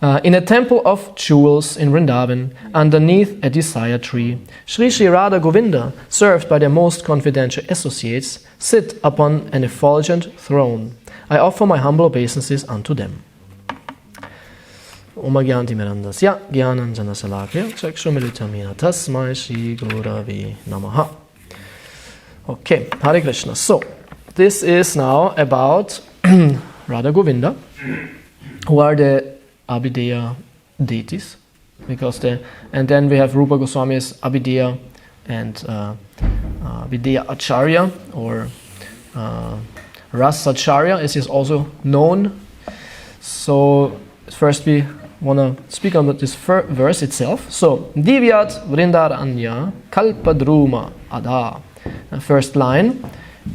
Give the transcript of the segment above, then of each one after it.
In a temple of jewels in Vrindavan, underneath a desire tree, Sri Sri Radha Govinda, served by their most confidential associates, sit upon an effulgent throne. I offer my humble obeisances unto them. Om Gyanti Mirandasya Gyananjana Salakya Chakshumilitamina Tasmai Shri Gurave Namaha. Okay, Hare Krishna. So, this is now about Radha Govinda, who are the Abhideya deities, and then we have Rupa Goswami as Abhideya and Abhideya Acharya, or Rasacharya, as is also known. So first we want to speak about this verse itself. So, Divyat Vrindaranya Kalpadruma Ada. First line.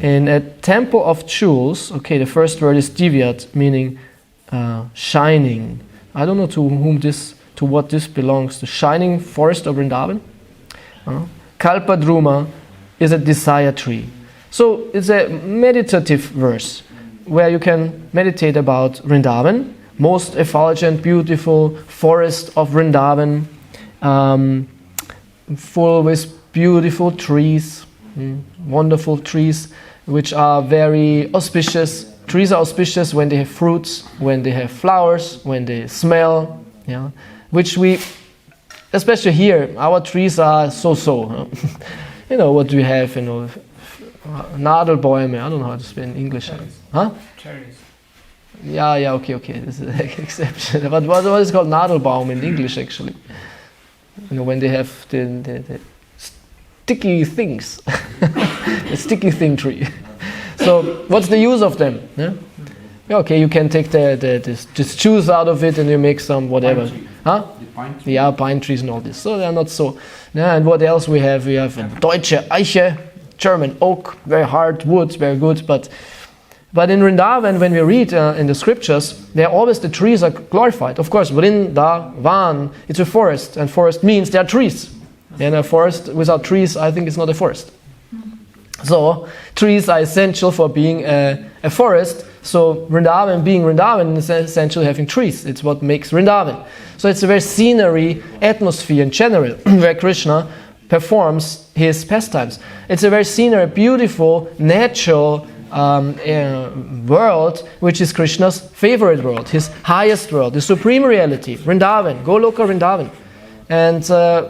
In a temple of jewels, okay, the first word is Divyat, meaning shining. I don't know to what this belongs. The shining forest of Vrindavan. Kalpadruma is a desire tree. So it's a meditative verse where you can meditate about Vrindavan, most effulgent, beautiful forest of Vrindavan, full with beautiful trees, wonderful trees, which are very auspicious. Trees are auspicious when they have fruits, when they have flowers, when they smell, which we, especially here, our trees are so-so. You know, what do we have, Nadelbäume, I don't know how to spell in English. Cherries. Huh? Cherries. Yeah, okay, this is an exception. But what is called Nadelbaum in English, actually? When they have the sticky things. The sticky thing tree. So, what's the use of them? Yeah? Okay, you can take this juice out of it and you make some whatever. Huh? Pine tree. Yeah, pine trees and all this. So, they are not so. Yeah, and what else we have? We have Deutsche Eiche, German oak, very hard wood, very good. But in Vrindavan, when we read in the scriptures, the trees are glorified. Of course, Vrindavan, it's a forest, and forest means there are trees. And a forest without trees, I think, is not a forest. So, trees are essential for being a forest. So, Vrindavan being Vrindavan is essentially having trees. It's what makes Vrindavan. So, it's a very scenery atmosphere in general, where Krishna performs his pastimes. It's a very scenery, beautiful, natural world, which is Krishna's favorite world, his highest world, the supreme reality, Vrindavan, Goloka Vrindavan. And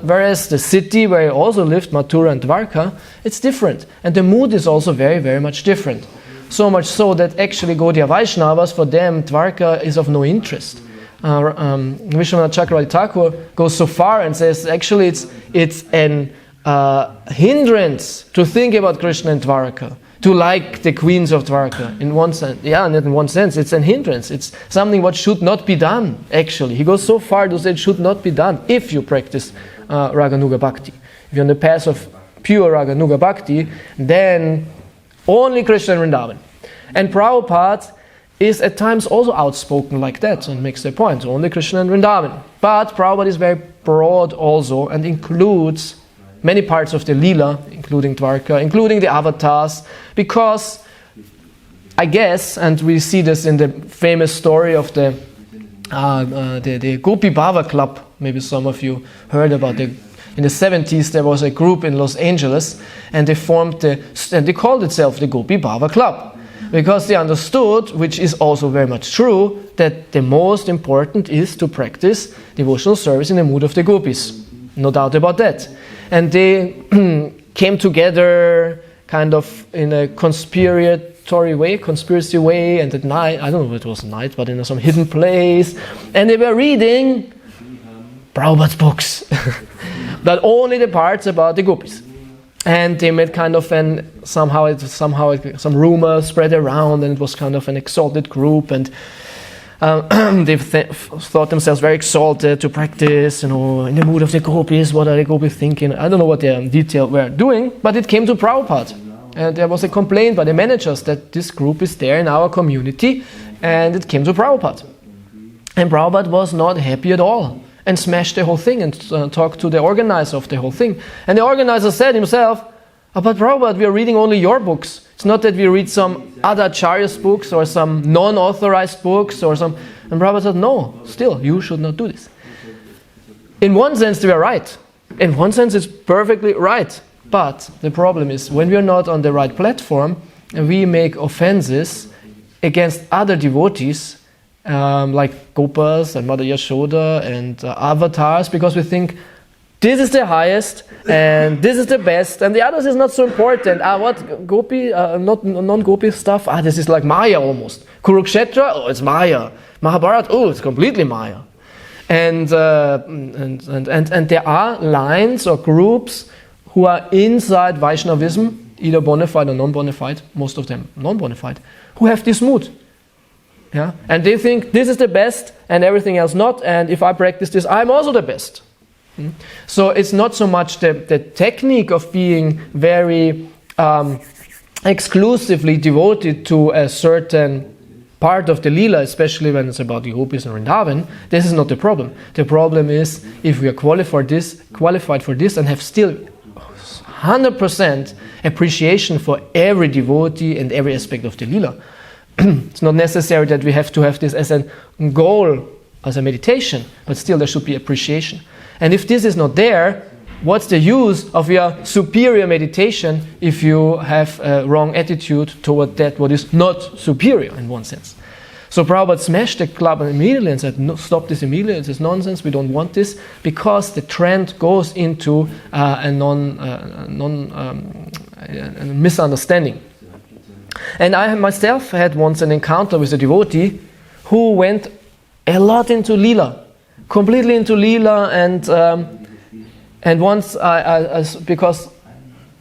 whereas the city where he also lived, Mathura and Dwarka, it's different. And the mood is also very, very much different. So much so that actually Gaudiya Vaishnavas, for them, Dwarka is of no interest. Vishwanath Chakravarti Thakur goes so far and says, actually it's an hindrance to think about Krishna and Dwarka, to like the queens of Dwarka, in one sense. Yeah, and in one sense, it's an hindrance. It's something what should not be done, actually. He goes so far to say it should not be done if you practice Raganuga Bhakti. If you're on the path of pure Raganuga Bhakti, then only Krishna and Vrindavan. And Prabhupada is at times also outspoken like that and makes the point, only Krishna and Vrindavan. But Prabhupada is very broad also and includes many parts of the Leela, including Dwarka, including the avatars, because I guess, and we see this in the famous story of the Gopi Bhava Club, maybe some of you heard about it. In the 70s there was a group in Los Angeles and they formed and they called itself the Gopi Bhava Club. Because they understood, which is also very much true, that the most important is to practice devotional service in the mood of the gopis. No doubt about that. And they came together kind of in a conspiracy way, and at night, I don't know if it was night, but in some hidden place, and they were reading Prabhupada's books, but only the parts about the gopis. And they made kind of somehow some rumor spread around, and it was kind of an exalted group, and they thought themselves very exalted to practice, in the mood of the gopis. What are the gopis thinking? I don't know what they in detail were doing, but it came to Prabhupada. And there was a complaint by the managers that this group is there in our community, and it came to Prabhupada. And Prabhupada was not happy at all, and smashed the whole thing and talked to the organizer of the whole thing. And the organizer said himself, but Prabhupada, we are reading only your books. It's not that we read some other acharyas books or some non-authorized books or some. And Prabhupada said, no, still, you should not do this. In one sense, they are right. In one sense, it's perfectly right. But the problem is, when we are not on the right platform, and we make offenses against other devotees, like Gopas and Mother Yashoda and avatars, because we think this is the highest and this is the best and the others is not so important. What Gopi, not non-Gopi stuff? This is like Maya almost. Kurukshetra, oh, it's Maya. Mahabharata, oh, it's completely Maya. And there are lines or groups who are inside Vaishnavism, either bona fide or non-bona fide, most of them non-bona fide, who have this mood. Yeah? And they think this is the best and everything else not, and if I practice this, I'm also the best. So it's not so much the technique of being very exclusively devoted to a certain part of the Leela, especially when it's about the gopis and Vrindavan. This is not the problem. The problem is if we are qualified for this and have still 100% appreciation for every devotee and every aspect of the Leela. It's not necessary that we have to have this as a goal, as a meditation, but still there should be appreciation. And if this is not there, what's the use of your superior meditation if you have a wrong attitude toward that what is not superior in one sense? So Prabhupada smashed the club immediately and said, no, stop this immediately, this is nonsense, we don't want this, because the trend goes into a misunderstanding. And I myself had once an encounter with a devotee who went a lot into Leela, completely into Leela, and once because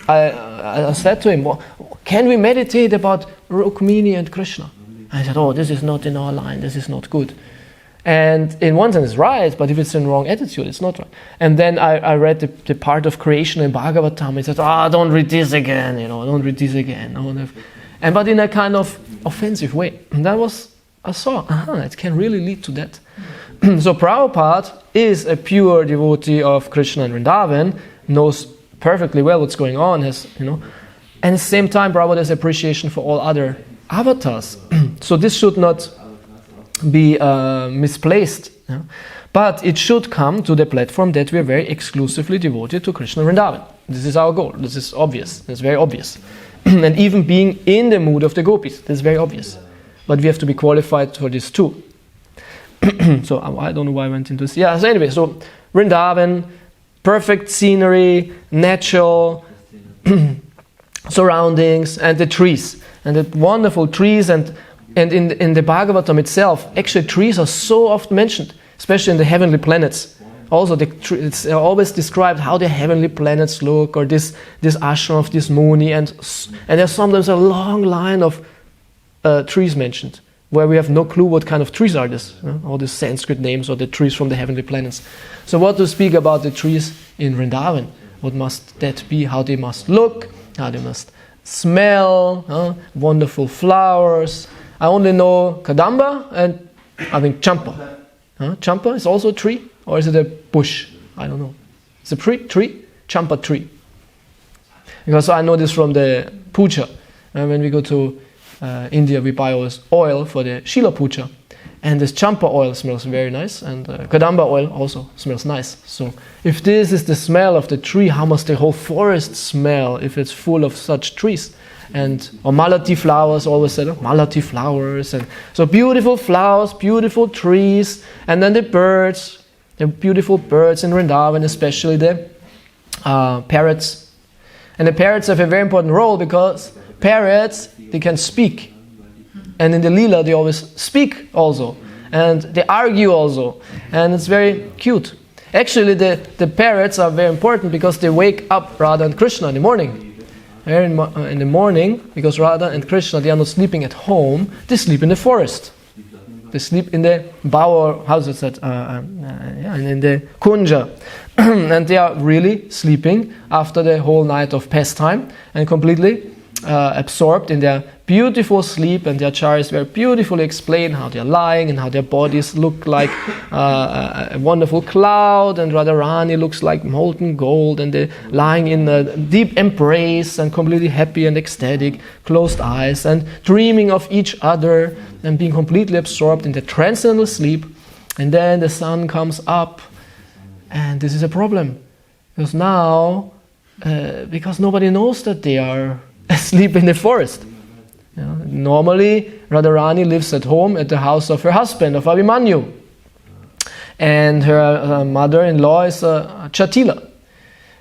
I said to him, well, can we meditate about Rukmini and Krishna? I said, oh, this is not in our line, this is not good. And in one sense it's right, but if it's in wrong attitude, it's not right. And then I read the part of creation in Bhagavatam. He said, don't read this again, don't read this again. But in a kind of offensive way. And I saw, it can really lead to that. So Prabhupada is a pure devotee of Krishna and Vrindavan, knows perfectly well what's going on, and at the same time Prabhupada has appreciation for all other avatars. So this should not be misplaced. But it should come to the platform that we are very exclusively devoted to Krishna and Vrindavan. This is our goal. This is obvious. It's very obvious. And even being in the mood of the gopis, this is very obvious. But we have to be qualified for this too. So I don't know why I went into this. Yeah, so anyway, so Vrindavan, perfect scenery, natural surroundings, and the trees. And the wonderful trees, and in the Bhagavatam itself, actually trees are so often mentioned, especially in the heavenly planets. Also, it's always described how the heavenly planets look, or this ashram of this Muni, and there's sometimes a long line of trees mentioned, where we have no clue what kind of trees are this, all these Sanskrit names, or the trees from the heavenly planets. So what to speak about the trees in Vrindavan? What must that be? How they must look, how they must smell, wonderful flowers. I only know Kadamba and I think Champa. Champa is also a tree, or is it a bush? I don't know. It's a tree? Champa tree. Because I know this from the puja. When we go to India, we buy always oil for the Shila puja. And this Champa oil smells very nice, and Kadamba oil also smells nice. So if this is the smell of the tree, how must the whole forest smell if it's full of such trees? Or Malati flowers, always said, Malati flowers. And so beautiful flowers, beautiful trees, and then the beautiful birds in Vrindavan, especially the parrots. And the parrots have a very important role, because parrots, they can speak. And in the Leela, they always speak also. And they argue also. And it's very cute. Actually, the parrots are very important because they wake up Radha and Krishna in the morning. In the morning, because Radha and Krishna, they are not sleeping at home, they sleep in the forest. They sleep in the bower, how's it said? In the kunja. And they are really sleeping after the whole night of pastime and completely absorbed in their beautiful sleep, and the acharyas very beautifully explain how they are lying and how their bodies look like a wonderful cloud, and Radharani looks like molten gold, and they're lying in a deep embrace and completely happy and ecstatic, closed eyes, and dreaming of each other, and being completely absorbed in the transcendental sleep. And then the sun comes up, and this is a problem. Because now, because nobody knows that they are asleep in the forest. You know, normally, Radharani lives at home at the house of her husband, of Abhimanyu. And her mother-in-law is Chatila.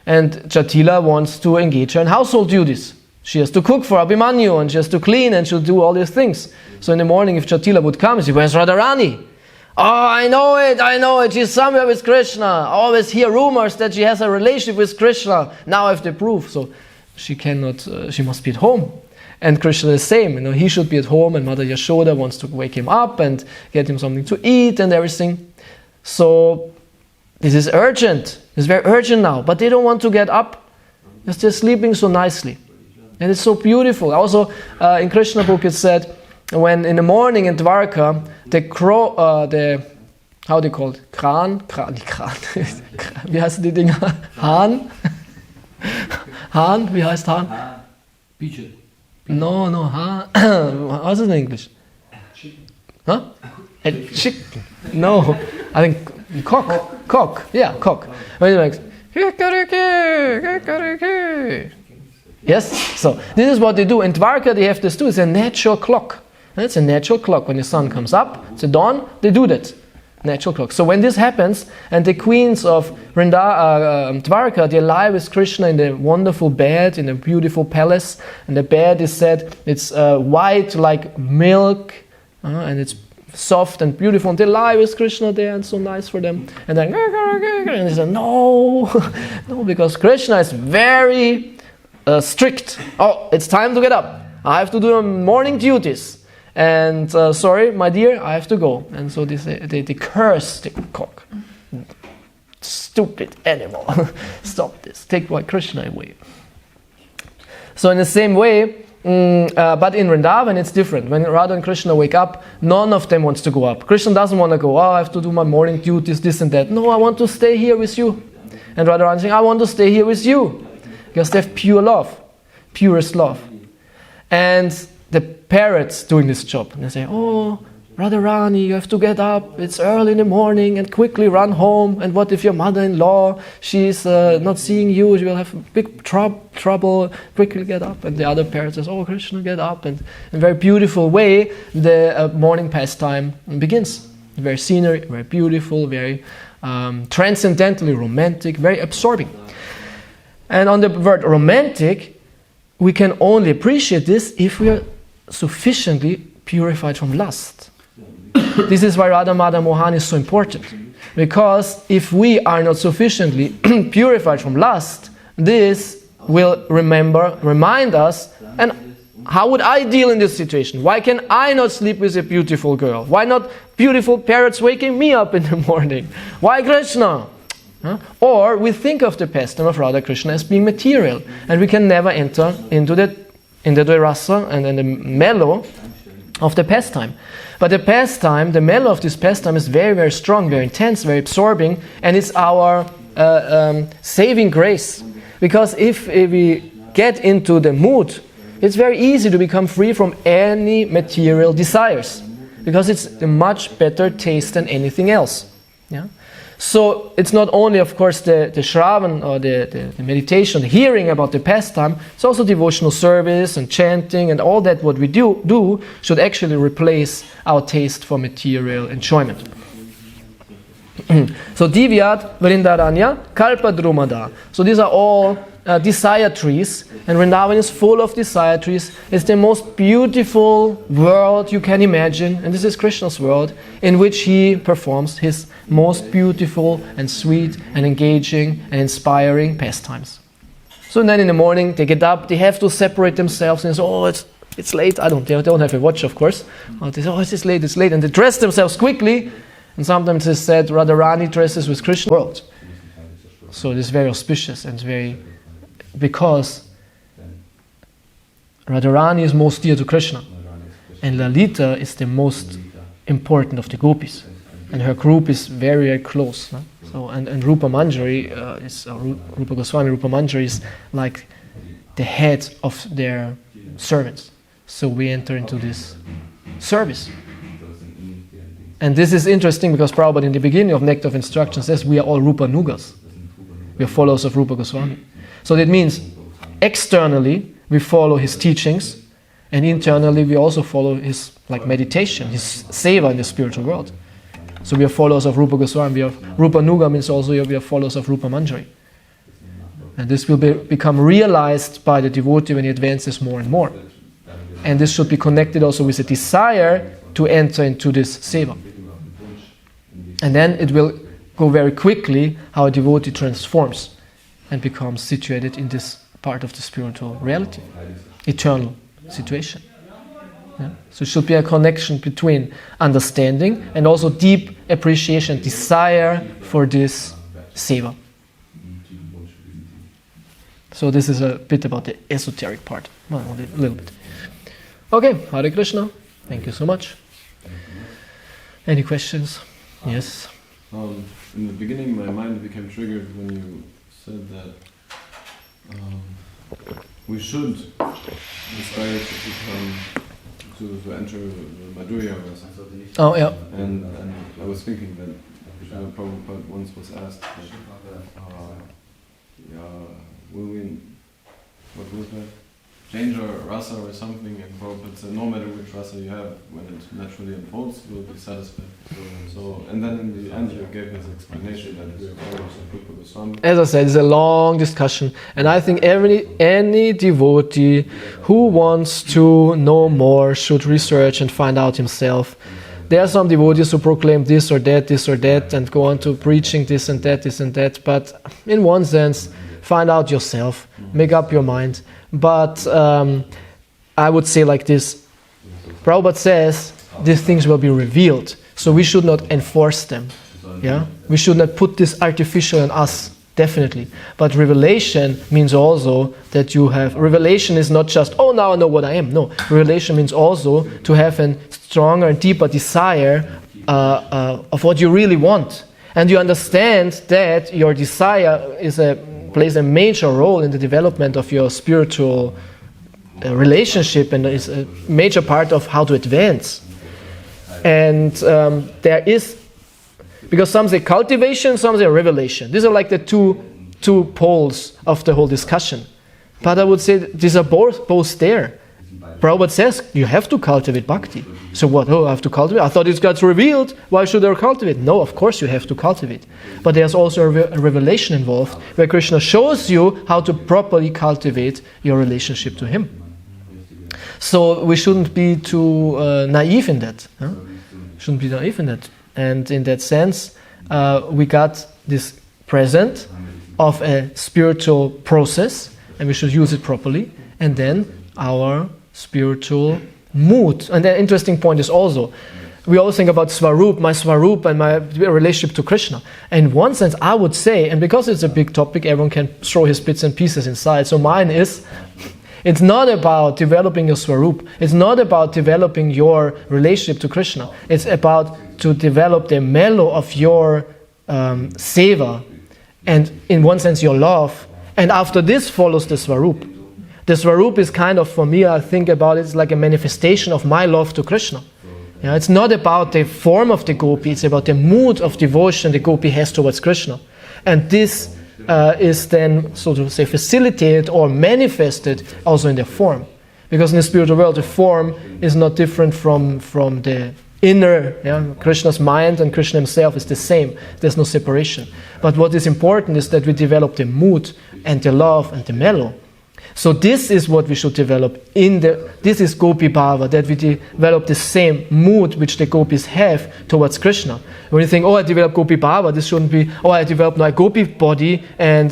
And Chatila wants to engage her in household duties. She has to cook for Abhimanyu, and she has to clean, and she'll do all these things. So in the morning, if Chatila would come, she says, "Where's Radharani?" "Oh, I know it, she's somewhere with Krishna. I always hear rumors that she has a relationship with Krishna. Now I have the proof." So she cannot, she must be at home. And Krishna is the same, you know, he should be at home, and Mother Yashoda wants to wake him up and get him something to eat and everything. So this is urgent, it's very urgent now, but they don't want to get up, because they're sleeping so nicely. And it's so beautiful. Also, in Krishna book it said, when in the morning in Dwarka, the crow, how do you call it? Kran? Wie heißen die Dinger? Hahn? Hahn? Wie heißt Hahn? Pigeon. No, Hahn. What's it in English? Chicken. Huh? A chicken. No, I think cock. Cock. Yeah, cock. When it makes yes, so this is what they do. In Dwarka they have this too. It's a natural clock. It's a natural clock. When the sun comes up, it's a dawn, they do that. Natural clock. So when this happens, and the queens of Dwarka, they lie with Krishna in the wonderful bed, in a beautiful palace, and the bed is said, it's white like milk, and it's soft and beautiful, and they lie with Krishna there, and so nice for them. And then, and they say, no, because Krishna is very strict. Oh, it's time to get up. I have to do morning duties. And sorry, my dear, I have to go. And so they curse the cock. Stupid animal. Stop this. Take my Krishna away. So in the same way, but in Vrindavan it's different. When Radha and Krishna wake up, none of them wants to go up. Krishna doesn't want to go, I have to do my morning duties, this and that. No, I want to stay here with you. And Radharani saying, I want to stay here with you. Because they have pure love. Purest love. And the parrots doing this job. And they say, oh, Radharani, you have to get up. It's early in the morning and quickly run home. And what if your mother-in-law, she's not seeing you, she will have big trouble. Quickly get up. And the other parrot says, oh, Krishna, get up. And in a very beautiful way, the morning pastime begins. Very scenic, very beautiful, very transcendentally romantic, very absorbing. And on the word romantic, we can only appreciate this if we are sufficiently purified from lust. This is why Radha Madhava Mohan is so important. Because if we are not sufficiently purified from lust, this will remind us, and how would I deal in this situation? Why can I not sleep with a beautiful girl? Why not beautiful parrots waking me up in the morning? Why Krishna? Or we think of the pastime of Radha Krishna as being material, and we can never enter into the rasa and the mellow of the pastime. But the pastime, the mellow of this pastime is very, very strong, very intense, very absorbing, and it's our saving grace. Because if we get into the mood, it's very easy to become free from any material desires, because it's a much better taste than anything else. Yeah. So it's not only, of course, the shravan or the meditation, the hearing about the pastime. It's also devotional service and chanting, and all that what we do should actually replace our taste for material enjoyment. So Divyat, Vrindaranya, Kalpadrumada. So these are all desire trees, and Vrindavan is full of desire trees. It's the most beautiful world you can imagine, and this is Krishna's world, in which he performs his most beautiful and sweet and engaging and inspiring pastimes. So then in the morning they get up, they have to separate themselves, and say, oh, it's late. They don't have a watch, of course. They say, oh, it's late, and they dress themselves quickly. And sometimes it's said Radharani dresses with Krishna's world. So it is very auspicious and very, because Radharani is most dear to Krishna, and Lalita is the most important of the gopis, and her group is very, very close. No? So and Rupa Manjari Rupa Goswami, Rupa Manjari is like the head of their servants. So we enter into this service And this is interesting because Prabhupada in the beginning of Nectar of Instruction says we are all Rupa Nugas. We are followers of Rupa Goswami. So that means externally we follow his teachings, and internally we also follow his meditation, his seva in the spiritual world. So we are followers of Rupa Goswami. Rupa Nuga means also we are followers of Rupa Manjari. And this will become realized by the devotee when he advances more and more. And this should be connected also with a desire to enter into this seva. And then it will go very quickly how a devotee transforms and becomes situated in this part of the spiritual reality, eternal situation. Yeah? So it should be a connection between understanding and also deep appreciation, desire for this seva. So this is a bit about the esoteric part, well, a little bit. Okay, Hare Krishna. Thank you so much. Any questions? Yes. In the beginning, my mind became triggered when you said that we should aspire to become, to enter the Madhurya Rasa. Oh, yeah. And I was thinking that Prabhupada once was asked, will we, what was that? Change our rasa or something, and Prabhupada said no matter which rasa you have, when it naturally unfolds, you will be satisfied. So, and then in the end you gave his explanation that we are followers of Rupa Goswami. As I said, it's a long discussion, and I think any devotee who wants to know more should research and find out himself. There are some devotees who proclaim this or that, and go on to preaching this and that, but in one sense, find out yourself, make up your mind. But I would say like this, Prabhupada says these things will be revealed, so we should not enforce them. Yeah, we should not put this artificial in us, definitely. But revelation means also that you have, revelation is not just, oh now I know what I am. No, revelation means also to have a stronger and deeper desire of what you really want. And you understand that your desire plays a major role in the development of your spiritual relationship, and is a major part of how to advance. And there is, because some say cultivation, some say revelation. These are like the two poles of the whole discussion. But I would say these are both there. Prabhupada says you have to cultivate bhakti. So what? Oh, I have to cultivate? I thought it got revealed. Why should I cultivate? No, of course you have to cultivate. But there's also a revelation involved where Krishna shows you how to properly cultivate your relationship to him. So we shouldn't be too naive in that. Huh? Shouldn't be naive in that. And in that sense, we got this present of a spiritual process, and we should use it properly. And then our spiritual mood. And the interesting point is also, we always think about Svarup, my Svarup and my relationship to Krishna. In one sense, I would say, and because it's a big topic, everyone can throw his bits and pieces inside. So mine is, it's not about developing your Svarup. It's not about developing your relationship to Krishna. It's about to develop the mellow of your seva, and in one sense your love. And after this follows the Svarup. The Svarup is kind of, for me, I think about it, it's like a manifestation of my love to Krishna. You know, it's not about the form of the gopi, it's about the mood of devotion the gopi has towards Krishna. And this is then, so to say, facilitated or manifested also in the form. Because in the spiritual world, the form is not different from the inner. Yeah? Krishna's mind and Krishna himself is the same. There's no separation. But what is important is that we develop the mood and the love and the mellow. So this is what we should develop this is Gopi Bhava, that we develop the same mood which the gopis have towards Krishna. When you think, oh, I developed Gopi Bhava, this shouldn't be, oh, I developed my Gopi body and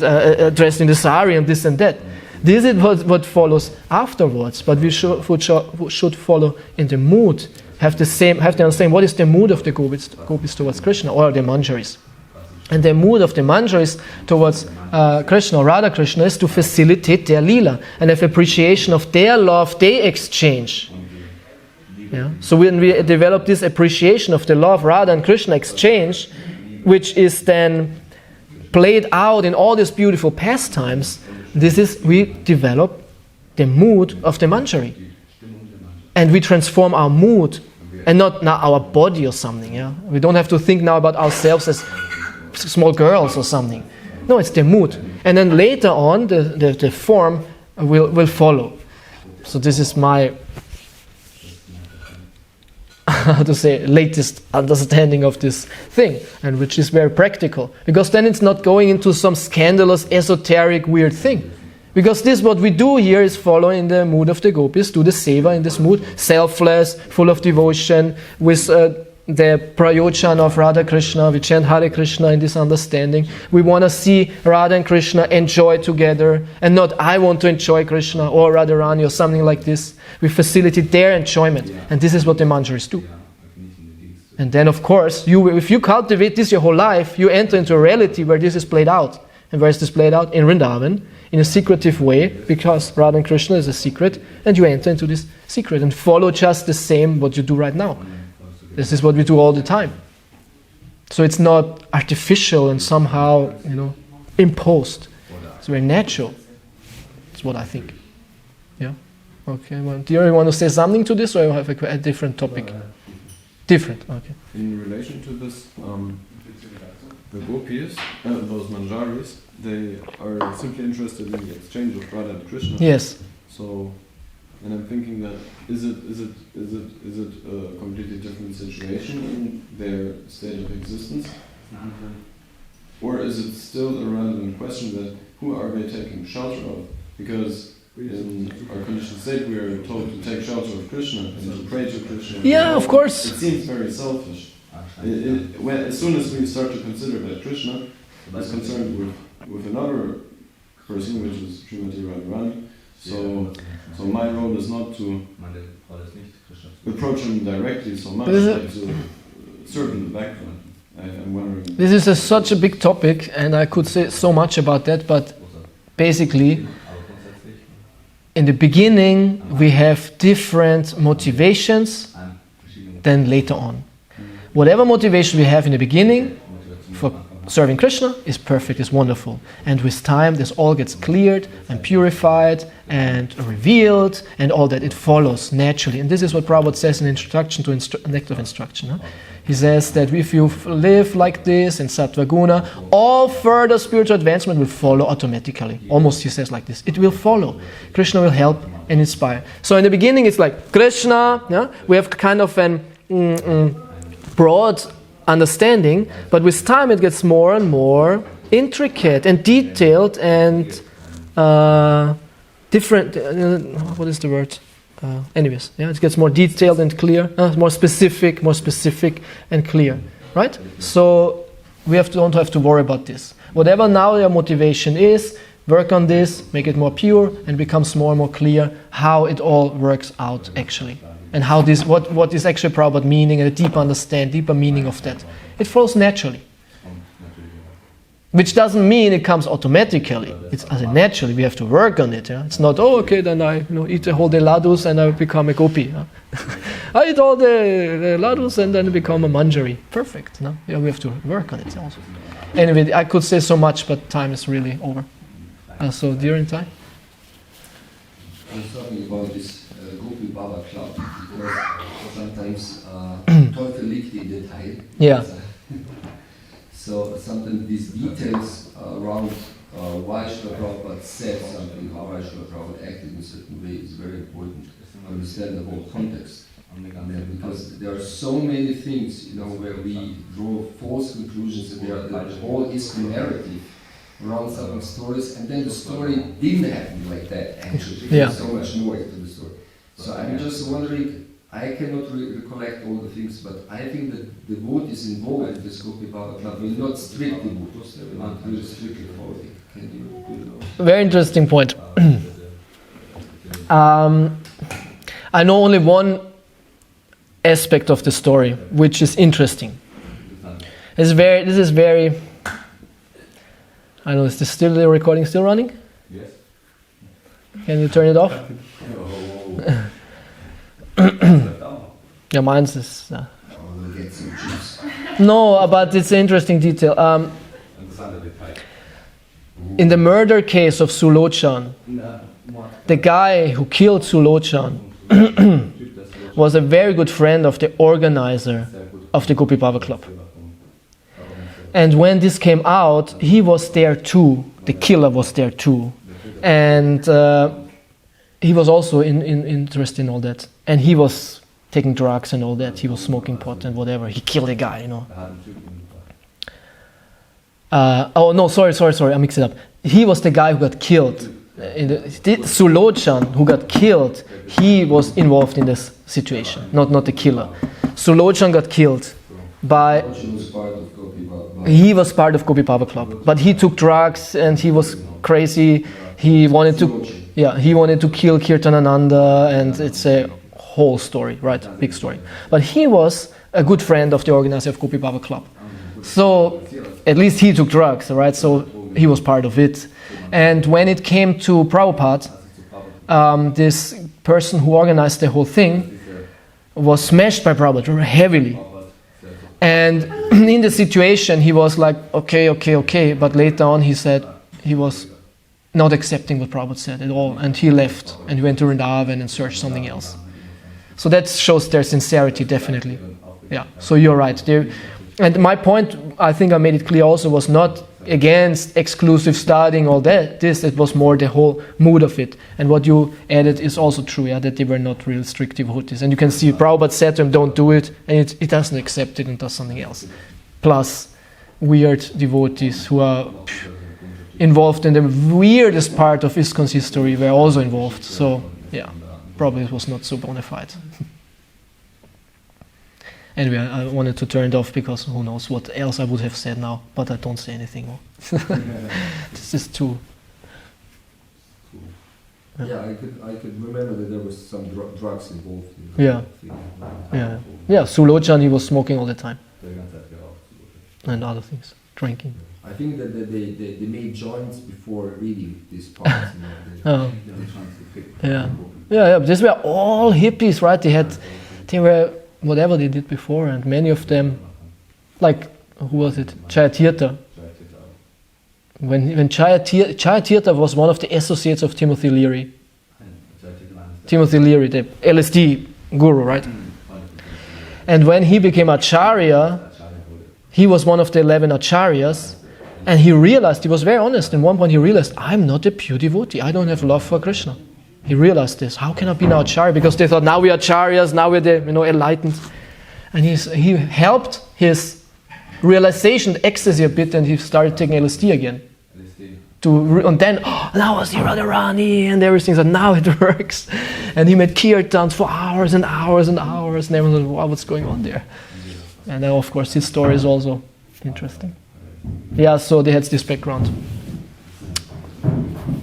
dressed in the sari and this and that. This is what follows afterwards, but we should follow in the mood, have to understand what is the mood of the gopis towards Krishna, or the manjaris. And the mood of the manjaris towards Krishna, or Radha Krishna, is to facilitate their lila and have appreciation of their love they exchange. Yeah? So when we develop this appreciation of the love Radha and Krishna exchange, which is then played out in all these beautiful pastimes, we develop the mood of the manjari. And we transform our mood and not now our body or something. Yeah, we don't have to think now about ourselves as small girls or something. No, it's the mood, and then later on the form will follow. So this is my how to say latest understanding of this thing, and which is very practical, because then it's not going into some scandalous, esoteric, weird thing. Because this, what we do here, is follow in the mood of the gopis, do the seva in this mood, selfless, full of devotion, with the prayojan of Radha Krishna. We chant Hare Krishna in this understanding. We want to see Radha and Krishna enjoy together, and not I want to enjoy Krishna or Radharani or something like this. We facilitate their enjoyment, and this is what the manjaris do. And then, of course, if you cultivate this your whole life, you enter into a reality where this is played out. And where is this played out? In Vrindavan, in a secretive way, because Radha and Krishna is a secret, and you enter into this secret and follow just the same what you do right now. This is what we do all the time. So it's not artificial and somehow, imposed. It's very natural. That's what I think. Yeah? Okay. Well, do you want to say something to this, or you have a different topic? Different, okay. In relation to this, the gopis, those manjaris, they are simply interested in the exchange of Radha and Krishna. Yes. So, and I'm thinking that is it a completely different situation in their state of existence, or is it still a relevant question that who are they taking shelter of? Because in our conditioned state, we are told to take shelter of Krishna and to pray to Krishna. Yeah, of course. It seems very selfish. As soon as we start to consider that Krishna is concerned with another person, which is Srimati Radharani, so my role is not to approach him directly so much, but to serve in the background. I'm wondering. This is such a big topic, and I could say so much about that, but basically, in the beginning, we have different motivations than later on. Whatever motivation we have in the beginning for serving Krishna is perfect, is wonderful. And with time, this all gets cleared and purified and revealed, and all that. It follows naturally. And this is what Prabhupada says in Introduction to Nectar of Instruction. Huh? He says that if you live like this in Sattva Guna, all further spiritual advancement will follow automatically. Almost he says like this. It will follow. Krishna will help and inspire. So in the beginning it's like Krishna, yeah? We have kind of an broad understanding, but with time it gets more and more intricate and detailed and different. What is the word? Anyways, yeah, it gets more detailed and clear, more specific and clear, right? So we don't have to worry about this. Whatever now your motivation is, work on this, make it more pure, and becomes more and more clear how it all works out actually, and how this, what is actually Prabhupada meaning, and a deeper meaning of that. It flows naturally. Which doesn't mean it comes automatically. It's as naturally. We have to work on it. Yeah? It's not, okay, then I eat the whole day ladus and I become a gopi. Yeah? I eat all the ladus and then become a manjari. Perfect. No? Yeah, we have to work on it also. Anyway, I could say so much, but time is really over. So, during time? I was talking about this Gopi Baba Club, because sometimes Teufel liegt im Detail. Yeah. So sometimes these details around why Srila Prabhupada said something, how Srila Prabhupada acted in a certain way is very important to understand the whole context. Because there are so many things, where we draw false conclusions, and the whole history narrative around some stories, and then the story didn't happen like that actually. Yeah. There's so much more to the story. So I'm just wondering, I cannot recollect all the things, but I think that the devotees involved in this Gopi Baba Club will not strictly devotees, they will not really strictly follow it. Can you Very interesting point. I know only one aspect of the story, which is interesting. This is very. I don't know. Is the recording still running? Yes. Can you turn it off? Yeah, mine's is. No, but it's an interesting detail. In the murder case of Sulochan, the guy who killed Sulochan was a very good friend of the organizer of the Gopi Bhava Club. And when this came out, he was there too. The killer was there too. And he was also interested in all that. And he was taking drugs and all that. He was smoking pot and whatever. He killed a guy, you know. Oh no, sorry, I mixed it up. He was the guy who got killed. Sulochan, who got killed, he was involved in this situation, not the killer. Sulochan got killed by... He was part of Gopi Bhava Club, but he took drugs and he was crazy. He wanted to kill Ananda, and it's a whole story, right? Big story. But he was a good friend of the organizer of Gopi Bhava Club. So at least he took drugs, right? So he was part of it. And when it came to Prabhupada, this person who organized the whole thing was smashed by Prabhupada heavily. And in the situation, he was like, okay. But later on, he said he was not accepting what Prabhupada said at all. And he left and he went to Vrindavan and searched something else. So that shows their sincerity, definitely. Yeah, so you're right. And my point, I think I made it clear also, was not against exclusive studying, all that. It was more the whole mood of it. And what you added is also true, yeah, that they were not real strict devotees. And you can see Prabhupada said to him, don't do it, and it doesn't accept it and does something else. Plus, weird devotees who are involved in the weirdest part of ISKCON's history were also involved. So, yeah, probably it was not so bona fide. Anyway, I wanted to turn it off because who knows what else I would have said now, but I don't say anything more. This is too... Yeah, I could remember that there was some drugs involved. Yeah. Sulochan, he was smoking all the time. And other things, drinking. I think that they made joints before reading these parts. Yeah. These were all hippies, right? They were whatever they did before, and many of them, like, who was it? Chayatirtha. When Chayatirtha was one of the associates of Timothy Leary. Timothy Leary, the LSD guru, right? And when he became Acharya, he was one of the 11 Acharyas, and he realized, he was very honest, in one point he realized, I'm not a pure devotee, I don't have love for Krishna. He realized this. How can I be now Acharya? Because they thought, now we are Acharyas, now we're the enlightened. And he helped his realization, the ecstasy a bit, and he started taking LSD again. And then, now I see Radharani and everything, so now it works. And he made kirtans for hours and hours and hours, and everyone was, wow, what's going on there? And then, of course, his story is also interesting. Yeah, so they had this background.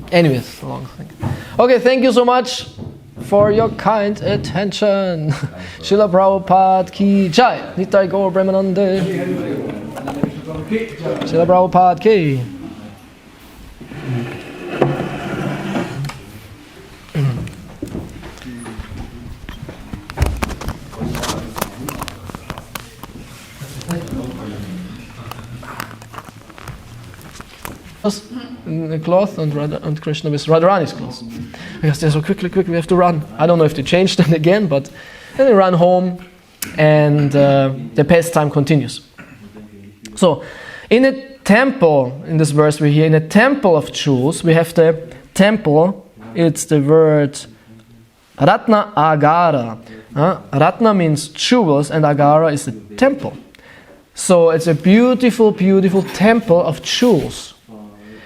Anyways, a long thing. Okay, thank you so much for your kind attention. Srila Prabhupada ki jai. Nitai Gaur Brahmanande. Srila Prabhupada ki. The cloth and Krishna with Radharani's clothes. Because they're so quickly, we have to run. I don't know if they changed them again, but then they run home and the pastime continues. So, in a temple, in this verse we're here, in a temple of jewels, we have the temple, it's the word Ratna Agara. Ratna means jewels and Agara is the temple. So it's a beautiful, beautiful temple of jewels.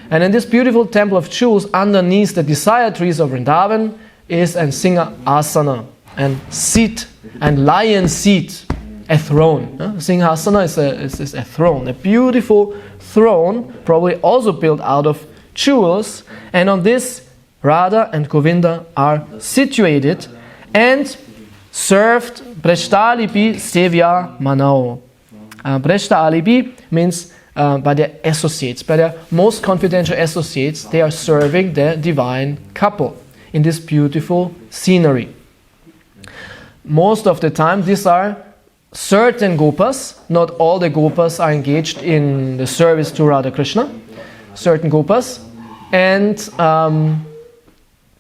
And in this beautiful temple of jewels, underneath the desire trees of Vrindavan, is a Singha Asana, and seat, and lion seat, a throne. Singha Asana is a throne, a beautiful throne, probably also built out of jewels. And on this, Radha and Govinda are situated and served Prashtalipi Sevya Manao. Prashtalipi means by their associates, by their most confidential associates, they are serving the divine couple in this beautiful scenery. Most of the time, these are certain gopas, not all the gopas are engaged in the service to Radha Krishna, certain gopas, and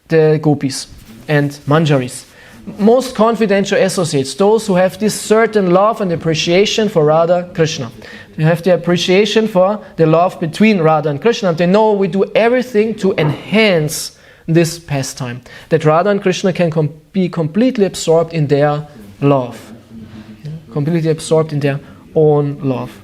the gopis and manjaris. most confidential associates, those who have this certain love and appreciation for Radha Krishna. They have the appreciation for the love between Radha and Krishna, and they know we do everything to enhance this pastime, that Radha and Krishna can be completely absorbed in their love, completely absorbed in their own love.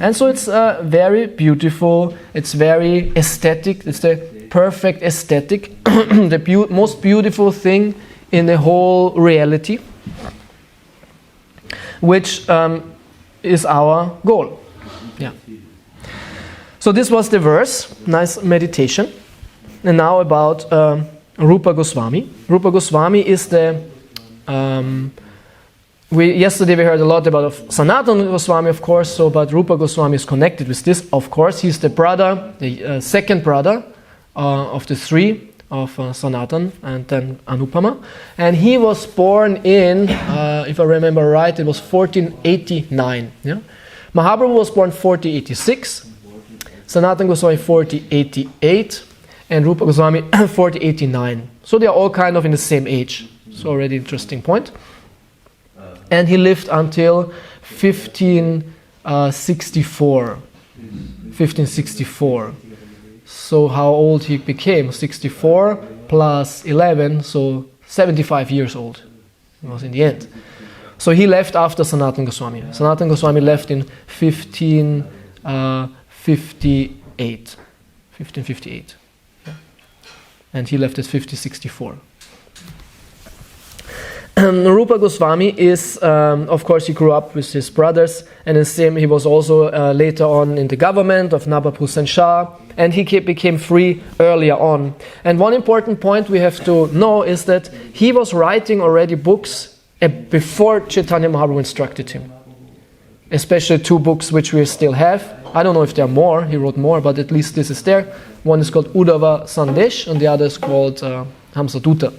And so it's very beautiful, it's very aesthetic, it's the perfect aesthetic, the most beautiful thing in the whole reality, which is our goal. Yeah. So this was the verse, nice meditation. And now about Rupa Goswami. Rupa Goswami is the... yesterday we heard a lot about Sanatana Goswami, of course, but Rupa Goswami is connected with this. Of course, he's the brother, the second brother of the three, of Sanatan and then Anupama. And he was born in, if I remember right, it was 1489. Yeah? Mahaprabhu was born 1486, Sanatan Goswami 1488, and Rupa Goswami 1489. So they are all kind of in the same age. So already interesting point. And he lived until 1564. 1564. So how old he became? 64 plus 11, so 75 years old. He was in the end. So he left after Sanatana Goswami. Sanatana Goswami left in 1558. 1558. Yeah. And he left at 1564. Rupa Goswami is, of course, he grew up with his brothers, and the same. He was also later on in the government of Nawab Hussain Shah, and he became free earlier on. And one important point we have to know is that he was writing already books before Chaitanya Mahaprabhu instructed him. Especially two books which we still have. I don't know if there are more, he wrote more, but at least this is there. One is called Uddhava Sandesh, and the other is called Hamsaduta,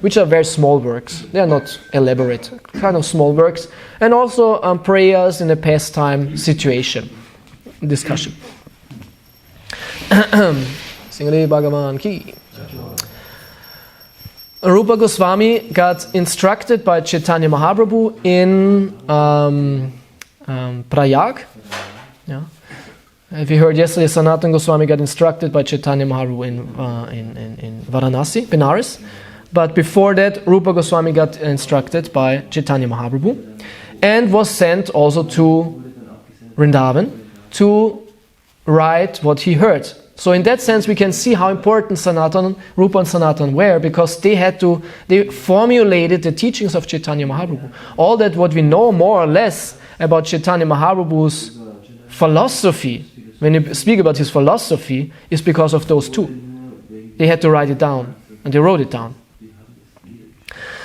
which are very small works. They are not elaborate, kind of small works. And also prayers in a pastime situation, discussion. Singale Bhagavan Ki. Rupa Goswami got instructed by Chaitanya Mahaprabhu in Prayag. Yeah. If you heard yesterday, Sanatana Goswami got instructed by Chaitanya Mahaprabhu in Varanasi, Benares. But before that, Rupa Goswami got instructed by Chaitanya Mahaprabhu and was sent also to Vrindavan to write what he heard. So in that sense, we can see how important Rupa and Sanatan were, because they formulated the teachings of Chaitanya Mahaprabhu. All that what we know more or less about Chaitanya Mahaprabhu's philosophy, when you speak about his philosophy, is because of those two. They had to write it down, and they wrote it down.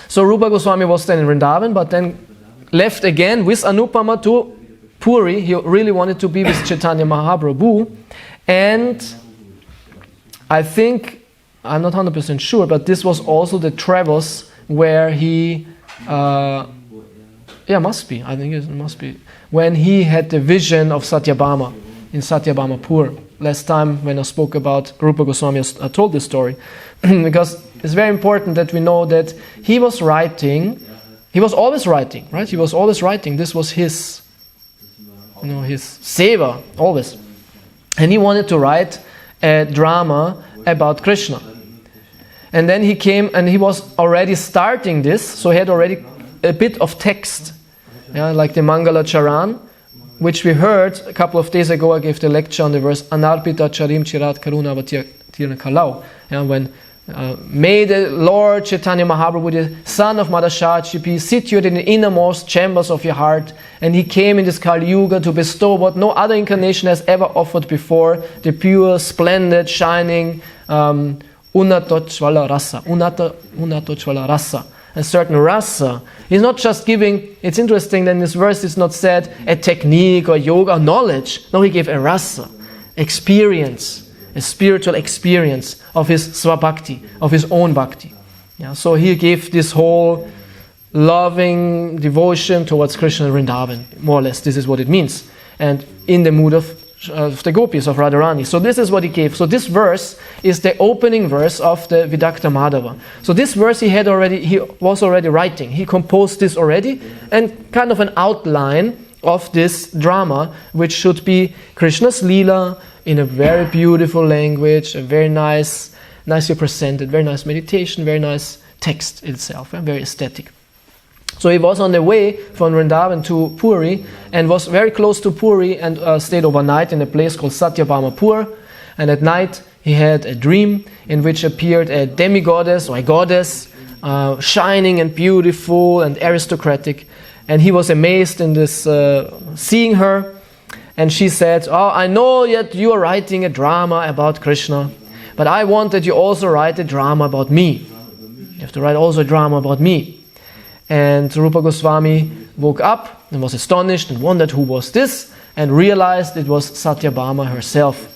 So Rupa Goswami was then in Vrindavan, but then left again with Anupama to Puri. He really wanted to be with Chaitanya Mahaprabhu. And I think, I'm not 100% sure, but this was also the travels where he, must be, I think it must be, when he had the vision of Satyabhama in Satyabhama Pur. Last time when I spoke about Rupa Goswami, I told this story, because it's very important that we know that he was writing, he was always writing, right? He was always writing. This was his, his seva, always. And he wanted to write a drama about Krishna. And then he came and he was already starting this, so he had already a bit of text, like the Mangala Charan, which we heard a couple of days ago. I gave the lecture on the verse Anarpita Charim Chirat Karuna Vatirna Kalau. When may the Lord Chaitanya Mahaprabhu, the son of Madhashachi, be situated in the innermost chambers of your heart, and he came in this Kali Yuga to bestow what no other incarnation has ever offered before, the pure, splendid, shining Unatochvala Rasa, a certain rasa. He's not just giving, it's interesting that in this verse it's not said a technique or yoga or knowledge. No, he gave a rasa, experience, a spiritual experience of his svabhakti, of his own bhakti. So he gave this whole loving devotion towards Krishna and Vrindavan. More or less, this is what it means. And in the mood of gopis of Radharani. So this is what he gave. So this verse is the opening verse of the Vidakta Madhava. So this verse he was already writing. He composed this already, and kind of an outline of this drama, which should be Krishna's Leela in a very beautiful language, a very nicely presented, very nice meditation, very nice text itself, very aesthetic. So he was on the way from Vrindavan to Puri, and was very close to Puri, and stayed overnight in a place called Satyabhamapur. And at night he had a dream in which appeared a demigoddess or a goddess, shining and beautiful and aristocratic. And he was amazed in this, seeing her. And she said, "Oh, I know that you are writing a drama about Krishna, but I want that you also write a drama about me. You have to write also a drama about me." And Rupa Goswami woke up and was astonished and wondered who was this, and realized it was Satyabhama herself.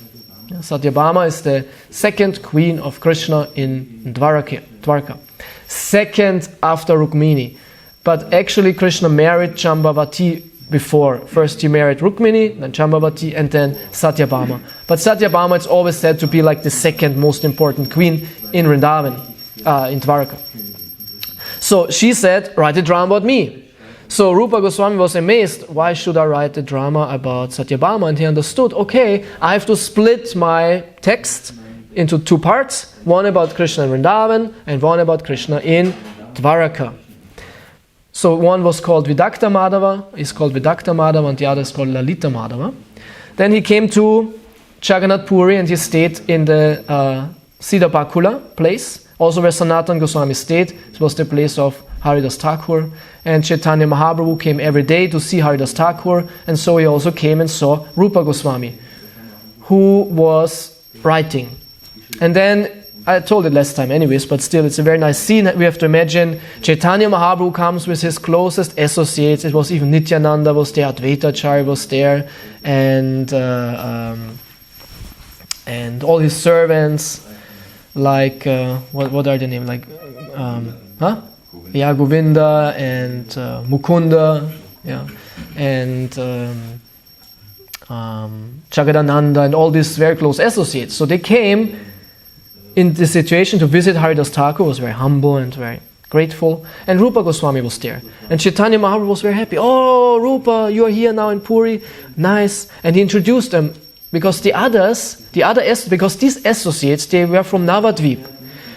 Satyabhama is the second queen of Krishna in Dwarka. Second after Rukmini. But actually Krishna married Jambavati before. First he married Rukmini, then Jambavati, and then Satyabhama. But Satyabhama is always said to be like the second most important queen in Vrindavan, in Dwarka. So she said, "Write a drama about me." So Rupa Goswami was amazed. Why should I write a drama about Satyabhama? And he understood, okay, I have to split my text into two parts. One about Krishna in Vrindavan and one about Krishna in Dwaraka. So one was called Vidakta Madhava, and the other is called Lalita Madhava. Then he came to Jagannath Puri and he stayed in the Siddhabakula place, also where Sanatana Goswami stayed. It was the place of Haridas Thakur. And Chaitanya Mahaprabhu came every day to see Haridas Thakur, and so he also came and saw Rupa Goswami, who was writing. And then, I told it last time anyways, but still it's a very nice scene. We have to imagine Chaitanya Mahaprabhu comes with his closest associates. It was even Nityananda was there, Advaitacharya was there, and all his servants, like, what are the names? Like, Govinda and Mukunda, and Jagadananda, and all these very close associates. So they came in this situation to visit Haridas Thakur, was very humble and very grateful, and Rupa Goswami was there. And Chaitanya Mahaprabhu was very happy. "Oh, Rupa, you are here now in Puri, nice." And he introduced them, because because these associates, they were from Navadvip.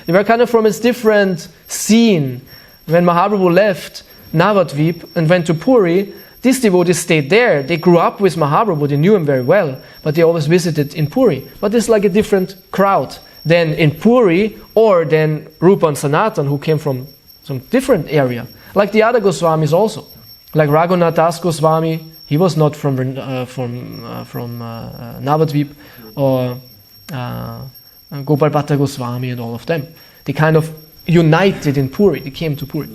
They were kind of from a different scene. When Mahaprabhu left Navadvip and went to Puri, these devotees stayed there. They grew up with Mahaprabhu, they knew him very well, but they always visited in Puri. But it's like a different crowd than in Puri, or than Rupa and Sanatan, who came from some different area. Like the other Goswamis also. Like Raghunath Das Goswami, he was not from Navadvip, or Gopal Bhatta Goswami and all of them. They kind of united in Puri, they came to Puri.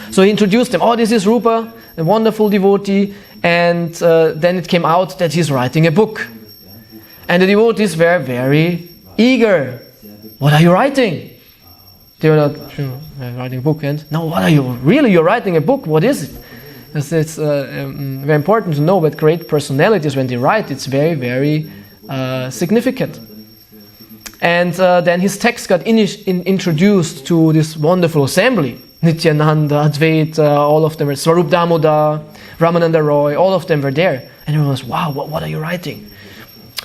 So he introduced them, "Oh, this is Rupa, a wonderful devotee," and then it came out that he's writing a book. And the devotees were very eager. "What are you writing?" They were not, writing a book, and, "No, what are you, really, you're writing a book, what is it?" It's very important to know that great personalities, when they write, it's very, very significant. And then his text got introduced to this wonderful assembly. Nityananda, Advaita, all of them were, Swarup Damodar, Ramananda Roy, all of them were there. And everyone was, "Wow, what are you writing?"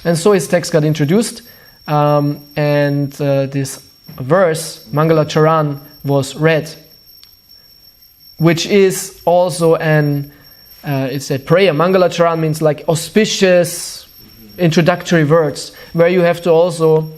And so his text got introduced, and this verse, Mangala Charan, was read, which is also it's a prayer. Mangala Charan means like auspicious introductory words, where you have to also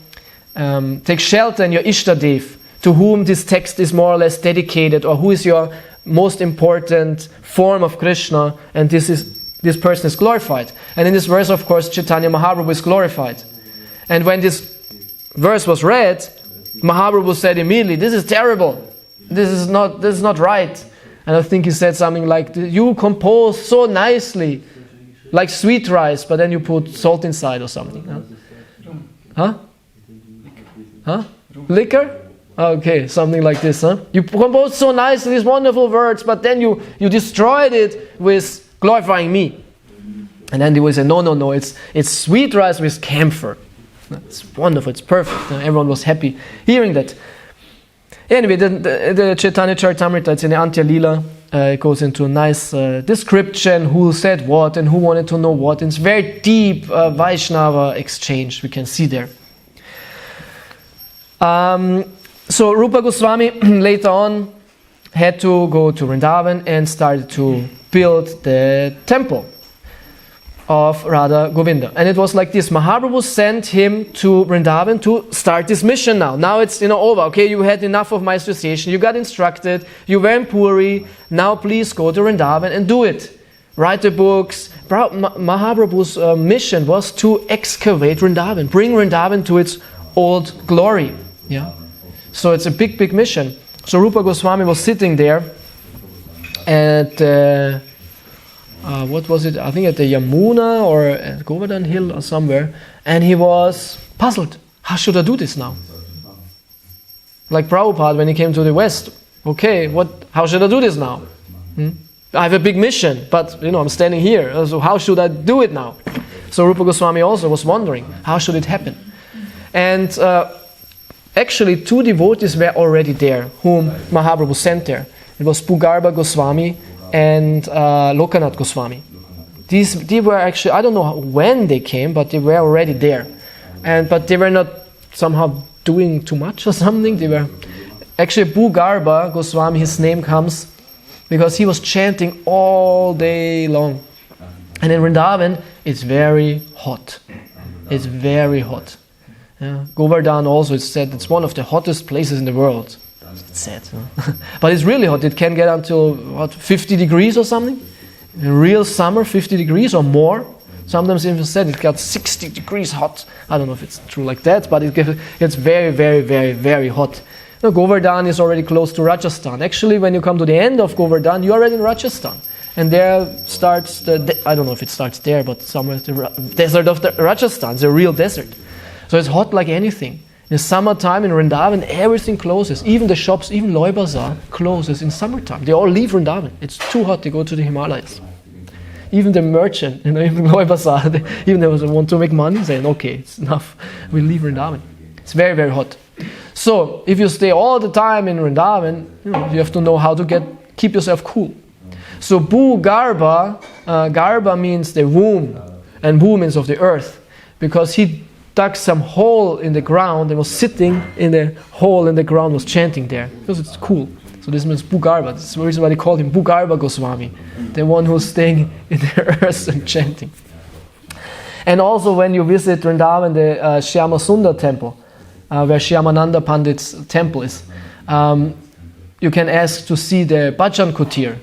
take shelter in your Ishtadev, to whom this text is more or less dedicated, or who is your most important form of Krishna, and this person is glorified. And in this verse, of course, Chaitanya Mahaprabhu is glorified. And when this verse was read, Mahaprabhu said immediately, "This is terrible. This is not right." And I think he said something like, "You compose so nicely, like sweet rice, but then you put salt inside or something." Huh? Liquor? Okay, something like this, huh? You composed so nicely these wonderful words, but then you destroyed it with glorifying me. And then they will say, no, it's sweet rice with camphor. It's wonderful, it's perfect. Everyone was happy hearing that. Anyway, the Chaitanya Charitamrita, it's in the Antya Lila. It goes into a nice description, who said what and who wanted to know what. And it's very deep Vaishnava exchange we can see there. So Rupa Goswami later on had to go to Vrindavan and started to build the temple of Radha Govinda. And it was like this. Mahaprabhu sent him to Vrindavan to start this mission now. Now it's over. Okay, you had enough of my association. You got instructed. You were in Puri. Now please go to Vrindavan and do it. Write the books. Mahaprabhu's mission was to excavate Vrindavan. Bring Vrindavan to its old glory. Yeah. So it's a big, big mission. So Rupa Goswami was sitting there at... what was it? I think at the Yamuna or at Govardhan Hill or somewhere. And he was puzzled. How should I do this now? Like Prabhupada when he came to the West. Okay, how should I do this now? I have a big mission, but I'm standing here. So how should I do it now? So Rupa Goswami also was wondering, how should it happen? And actually 2 devotees were already there, whom Mahaprabhu sent there. It was Bhugarba Goswami and Lokanath Goswami. They were actually, I don't know when they came, but they were already there. But they were not somehow doing too much or something. They were actually Bhugarba Goswami, his name comes because he was chanting all day long. And in Vrindavan, it's very hot. It's very hot. Yeah. Govardhan also, it's said it's one of the hottest places in the world. It's sad, huh? But it's really hot. It can get until 50 degrees or something. In real summer, 50 degrees or more. Sometimes even said it got 60 degrees hot. I don't know if it's true like that, but it gets very, very, very, very hot. Govardhan is already close to Rajasthan. Actually, when you come to the end of Govardhan, you're already in Rajasthan. And there starts I don't know if it starts there, but somewhere the desert of the Rajasthan. It's a real desert. So it's hot like anything. In the summertime in Vrindavan, everything closes. Even the shops, even Loy Bazaar closes in summertime. They all leave Vrindavan. It's too hot, they go to the Himalayas. Even the merchant, even Loy Bazaar, even they want to make money, saying, okay, it's enough, we leave Vrindavan. It's very, very hot. So, if you stay all the time in Vrindavan, you have to know how to keep yourself cool. So, Bhugarba, Garba means the womb, and womb means of the earth, because he dug some hole in the ground and was sitting in the hole in the ground, was chanting there, because it's cool. So this means Bhugarba. That's the reason why they called him Bhugarba Goswami, the one who's staying in the earth and chanting. And also when you visit Vrindavan, the Shyama Sundar temple, where Shyamananda Pandit's temple is, you can ask to see the Bhajan Kutir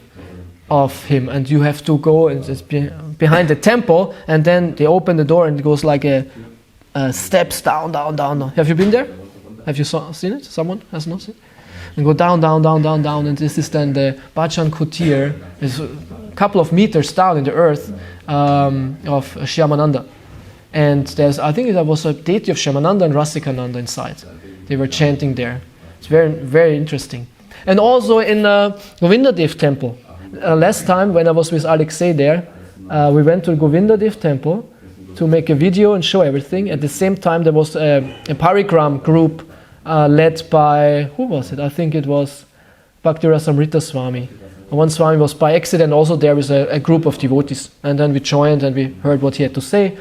of him, and you have to go and it's behind the temple, and then they open the door and it goes like a steps down. Have you been there? Have you seen it? Someone has not seen it? And go down, and this is then the Bhajan Kutir. It's a couple of meters down in the earth of Shyamananda. And I think there was a deity of Shyamananda and Rasikananda inside. They were chanting there. It's very, very interesting. And also in Govindadev temple. Last time when I was with Alexei there, we went to Govindadev temple to make a video and show everything. At the same time there was a parigram group led by, who was it? I think it was Bhakti-Rasamrita Swami. One Swami was by accident also there with a group of devotees. And then we joined and we heard what he had to say.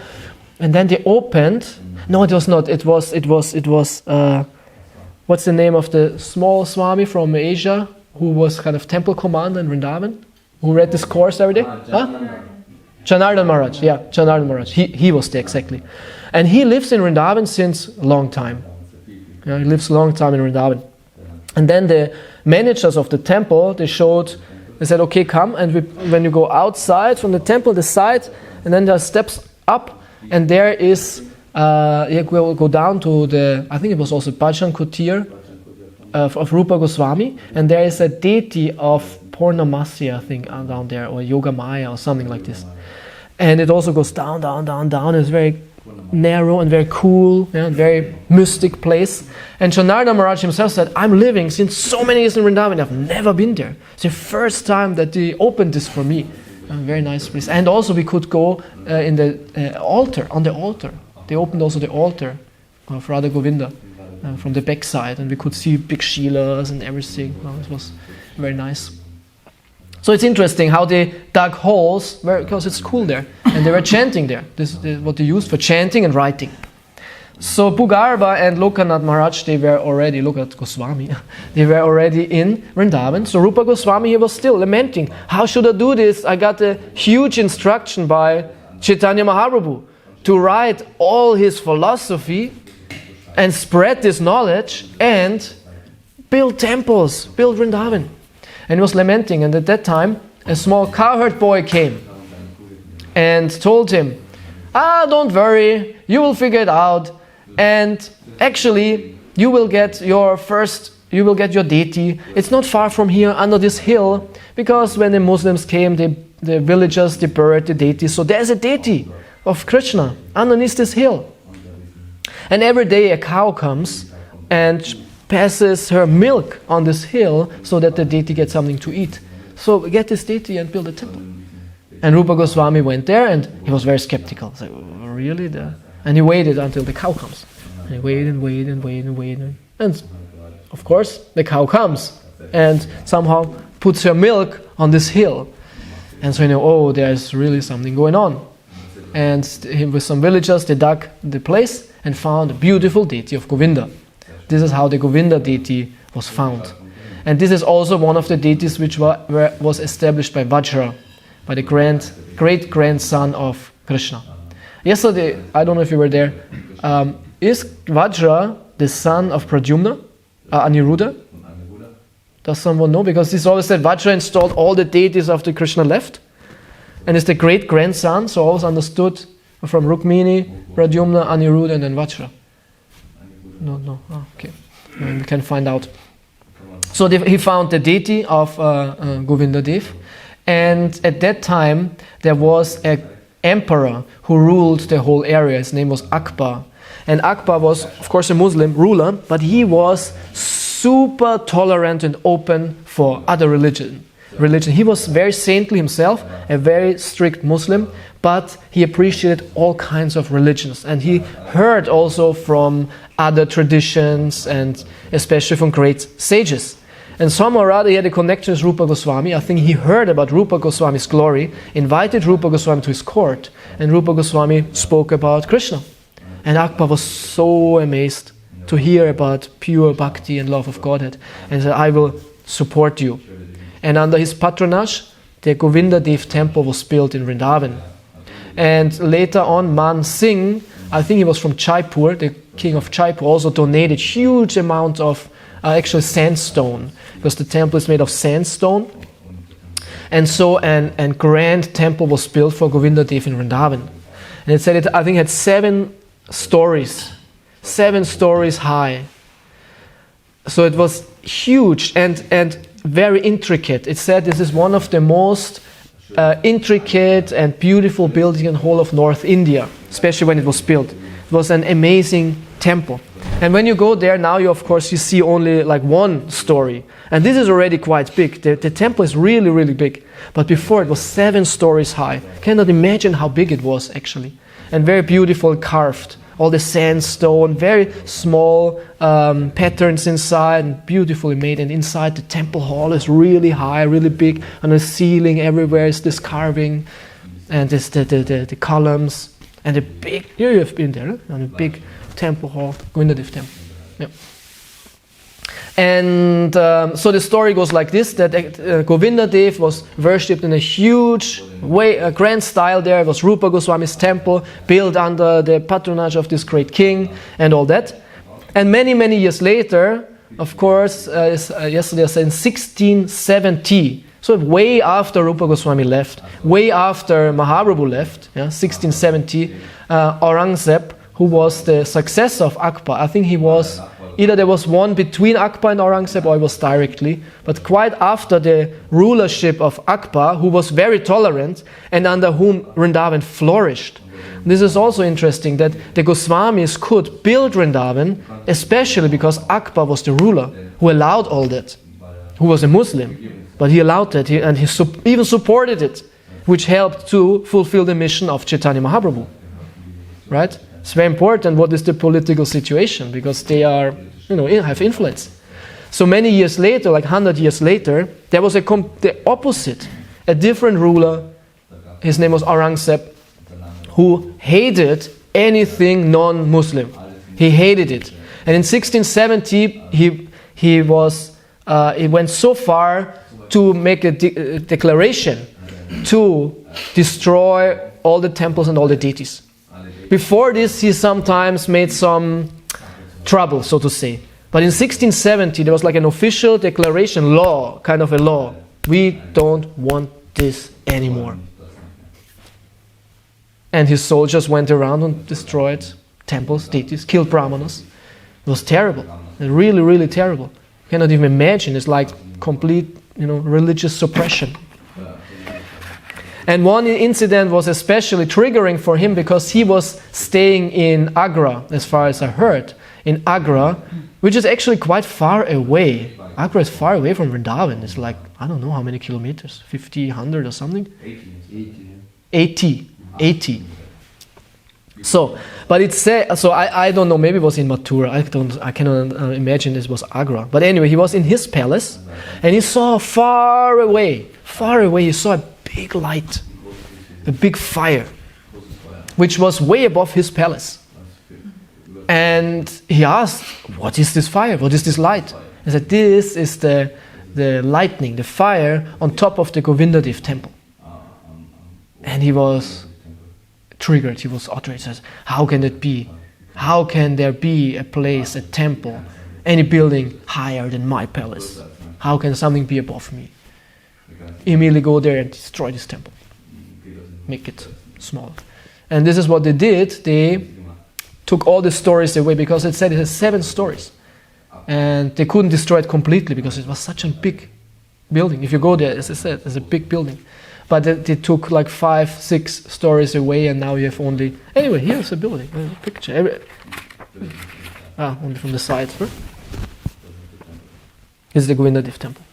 And then they opened, no it was not, it was what's the name of the small Swami from Asia who was kind of temple commander in Vrindavan, who read this course every day? Janardhan Maharaj, yeah, Janardhan Maharaj. He was there exactly. And he lives in Vrindavan since a long time. Yeah, he lives a long time in Vrindavan. And then the managers of the temple, they said, okay, come, and when you go outside from the temple, the side, and then there are steps up, and there is, we'll go down to I think it was also Bhajan Kutir of Rupa Goswami, and there is a deity of Purnamasya, I think, down there, or Yoga Maya, or something like this. And it also goes down, it's very narrow and very cool, very mystic place. And Janardhan Maharaj himself said, I'm living since so many years in Vrindavan, I've never been there. It's the first time that they opened this for me. A very nice place. And also we could go in the altar, on the altar. They opened also the altar of Radha Govinda from the backside, and we could see big Shilas and everything. Well, it was very nice. So it's interesting how they dug holes, because it's cool there, and they were chanting there. This is what they used for chanting and writing. So Bhugarba and Lokanath Maharaj, they were already, Lokanath Goswami, they were already in Vrindavan. So Rupa Goswami, he was still lamenting, how should I do this? I got a huge instruction by Chaitanya Mahaprabhu to write all his philosophy and spread this knowledge and build temples, build Vrindavan. And he was lamenting, and at that time, a small cowherd boy came and told him, don't worry, you will figure it out. And actually, you will get your deity. It's not far from here, under this hill, because when the Muslims came, the villagers, they buried the deity. So there's a deity of Krishna underneath this hill. And every day a cow comes and passes her milk on this hill so that the deity gets something to eat. So get this deity and build a temple. And Rupa Goswami went there, and he was very skeptical. He's like, oh, really? And he waited until the cow comes. And he waited. And of course, the cow comes and somehow puts her milk on this hill. And so you know, oh, there's really something going on. And with some villagers, they dug the place and found a beautiful deity of Govinda. This is how the Govinda deity was found. And this is also one of the deities which was established by Vajra, by the great-grandson of Krishna. Yesterday, I don't know if you were there, is Vajra the son of Pradyumna, Aniruddha? Does someone know? Because this always said Vajra installed all the deities after Krishna left, and is the great-grandson, so always understood from Rukmini, Pradyumna, Aniruddha, and then Vajra. No. Oh, okay. We can find out. So he found the deity of Govinda Dev, and at that time there was an emperor who ruled the whole area. His name was Akbar. And Akbar was, of course, a Muslim ruler, but he was super tolerant and open for other religion. He was very saintly himself, a very strict Muslim, but he appreciated all kinds of religions. And he heard also from other traditions, and especially from great sages. And somehow or other he had a connection with Rupa Goswami. I think he heard about Rupa Goswami's glory, invited Rupa Goswami to his court, and Rupa Goswami spoke about Krishna. And Akbar was so amazed to hear about pure bhakti and love of Godhead, and said, I will support you. And under his patronage, the Govinda Dev temple was built in Vrindavan. And later on, Man Singh, I think he was from Jaipur, the king of Jaipur, also donated huge amounts of actual sandstone, because the temple is made of sandstone. And so a grand temple was built for Govinda Dev in Vrindavan. And it said I think it had 7 stories high. So it was huge and very intricate. It said this is one of the most intricate and beautiful buildings in the whole of North India, especially when it was built. It was an amazing temple. And when you go there now, you see only like 1 story. And this is already quite big. The temple is really, really big. But before it was 7 stories high. Cannot imagine how big it was actually. And very beautiful carved. All the sandstone, very small patterns inside, and beautifully made. And inside the temple hall is really high, really big. On the ceiling everywhere is this carving, and this the columns, and the big. Here you have been there, huh? And a big temple hall, Govinda Dev temple. Yeah. And so the story goes like this: that Govinda Dev was worshipped in a huge way, a grand style. There it was Rupa Goswami's temple, built under the patronage of this great king, and all that. And many years later, of course, yesterday I said in 1670. So way after Rupa Goswami left, way after Mahaprabhu left, 1670, Aurangzeb, who was the successor of Akbar, I think he was. Either there was one between Akbar and Aurangzeb, or it was directly. But quite after the rulership of Akbar, who was very tolerant, and under whom Vrindavan flourished. This is also interesting, that the Goswamis could build Vrindavan, especially because Akbar was the ruler, who allowed all that, who was a Muslim. But he allowed that, and he even supported it. which helped to fulfill the mission of Chaitanya Mahaprabhu. Right? It's very important what is the political situation, because they are, have influence. So many years later, like 100 years later, there was the opposite, a different ruler. His name was Aurangzeb, who hated anything non-Muslim. He hated it. And in 1670, he went so far to make a declaration to destroy all the temples and all the deities. Before this, he sometimes made some trouble, so to say. But in 1670, there was like an official declaration, law, kind of a law. We don't want this anymore. And his soldiers went around and destroyed temples, deities, killed brahmanas. It was terrible. Really, really terrible. You cannot even imagine. It's like complete, religious suppression. And one incident was especially triggering for him because he was staying in Agra, as far as I heard. In Agra, which is actually quite far away. Agra is far away from Vrindavan. It's like, I don't know how many kilometers, 50, 100 or something? 80. So, but it said, so I don't know, maybe it was in Mathura. I cannot imagine this was Agra. But anyway, he was in his palace and he saw far away, he saw a big light, a big fire, which was way above his palace. And he asked, what is this fire? What is this light? He said, this is the lightning, the fire on top of the Govindadev temple. And he was triggered, he was outraged. He says, how can it be? How can there be a place, a temple, any building higher than my palace? How can something be above me? Immediately go there and destroy this temple. Make it small. And this is what they did. They took all the stories away because it said it has 7 stories. And they couldn't destroy it completely because it was such a big building. If you go there, as I said, it's a big building. But they took like 5, 6 stories away, and now you have only... Anyway, here's a building, a picture. Only from the side. Right? This is the Govindadev temple.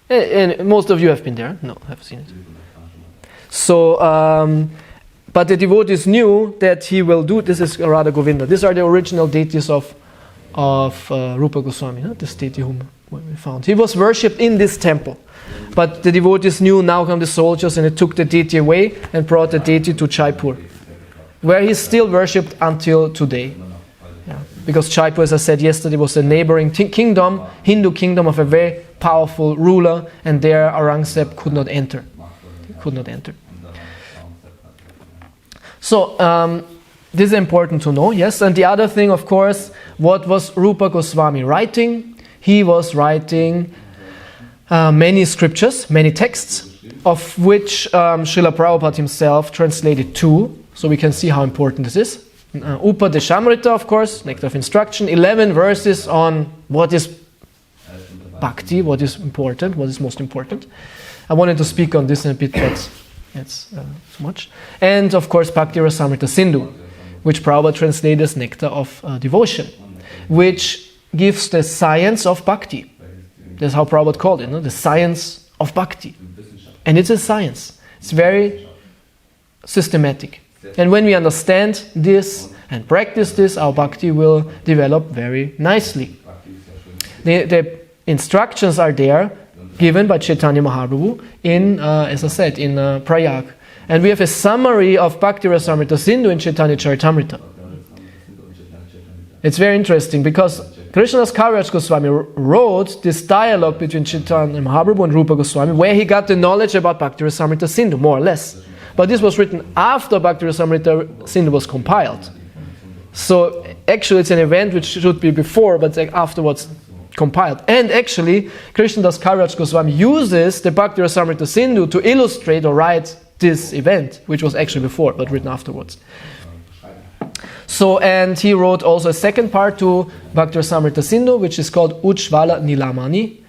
And most of you have been there. No, I haven't seen it. So, but the devotees knew that he will do... This is Radha Govinda. These are the original deities of Rupa Goswami, this deity whom we found. He was worshipped in this temple. But the devotees knew, now come the soldiers, and they took the deity away and brought the deity to Jaipur, where he's still worshipped until today. Yeah. Because Jaipur, as I said yesterday, was a neighboring kingdom, Hindu kingdom of a very powerful ruler, and there Aurangzeb could not enter. He could not enter. So, this is important to know, yes. And the other thing, of course, what was Rupa Goswami writing? He was writing many scriptures, many texts, of which Srila Prabhupada himself translated 2, so we can see how important this is. Upadeshamrita, of course, Nectar of Instruction, 11 verses on what is bhakti, what is important, what is most important. I wanted to speak on this in a bit, but it's so much. And of course, Bhakti Rasamrita Sindhu, which Prabhupada translated as Nectar of Devotion, which gives the science of bhakti. That's how Prabhupada called it, the science of bhakti. And it's a science. It's very systematic. And when we understand this and practice this, our bhakti will develop very nicely. The instructions are there, given by Chaitanya Mahaprabhu in, as I said, in Prayag. And we have a summary of Bhakti Rasamrita Sindhu in Chaitanya Charitamrita. It's very interesting because Krishnadas Kaviraj Goswami wrote this dialogue between Chaitanya Mahaprabhu and Rupa Goswami, where he got the knowledge about Bhakti Rasamrita Sindhu, more or less. But this was written after Bhakti Rasamrita Sindhu was compiled. So actually it's an event which should be before, but afterwards compiled. And actually, Krishnadas Kaviraj Goswami uses the Bhakti Rasamrita Sindhu to illustrate or write this event, which was actually before, but written afterwards. So, and he wrote also a second part to Bhakti Rasamrita Sindhu, which is called Ujjvala Nilamani,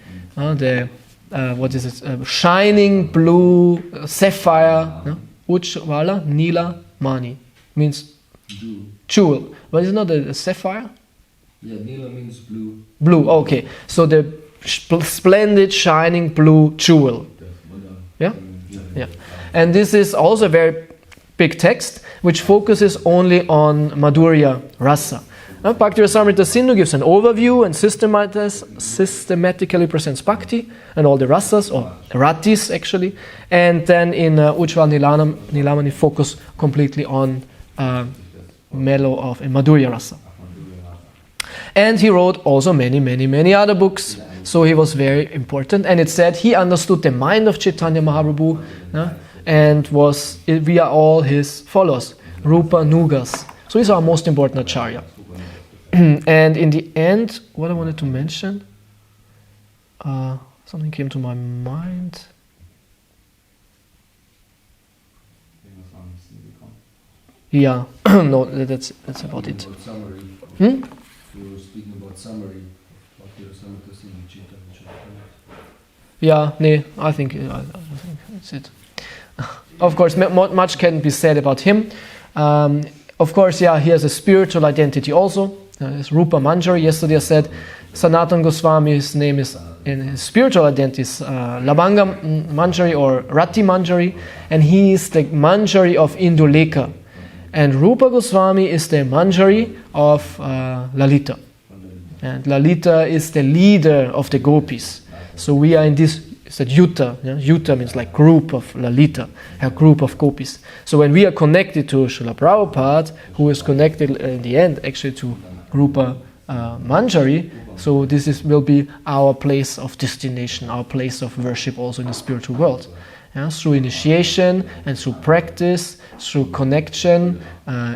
what is it? Shining blue sapphire. Ujjvala Nilamani means jewel. But it's not a sapphire? Yeah, Nila means blue. Blue, okay. So the splendid shining blue jewel. Yeah? Yeah. And this is also a very big text which focuses only on Madhurya Rasa. Bhakti Rasamrita Sindhu gives an overview and systematically presents Bhakti and all the rasas, or ratis actually. And then in Ujjval Nilamani focus completely on mellow of Madhurya Rasa. And he wrote also many other books. So he was very important. And it said he understood the mind of Chaitanya Mahaprabhu, and we are all his followers, Rupa Nugas. So he's our most important acharya. And in the end, what I wanted to mention, something came to my mind. Yeah, no, that's about it. Summary. Hmm? You were speaking about summary. Yeah, I think that's it. Of course, much can be said about him. Of course, he has a spiritual identity also. It's Rupa Manjari. Yesterday I said Sanatana Goswami, his name is, in his spiritual identity is Labanga Manjari or Rati Manjari, and he is the Manjari of Indulekha. And Rupa Goswami is the Manjari of Lalita. And Lalita is the leader of the gopis. So we are in this, it's a Yuta. Yuta means like group of Lalita, a group of gopis. So when we are connected to Srila Prabhupada, who is connected in the end actually to Rupa Manjari, so this will be our place of destination, our place of worship also in the spiritual world. Through initiation and through practice, through connection.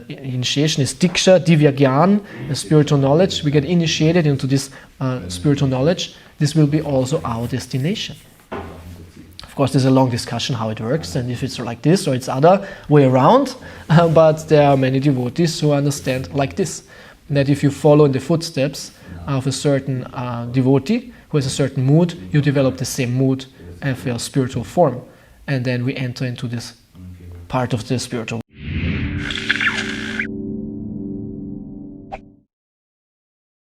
Initiation is Diksha, Divya Gyan, spiritual knowledge. We get initiated into this spiritual knowledge. This will be also our destination. Of course, there's a long discussion how it works and if it's like this or it's other way around. But there are many devotees who understand like this. That if you follow in the footsteps of a certain devotee who has a certain mood, you develop the same mood of your spiritual form. And then we enter into this part of the spiritual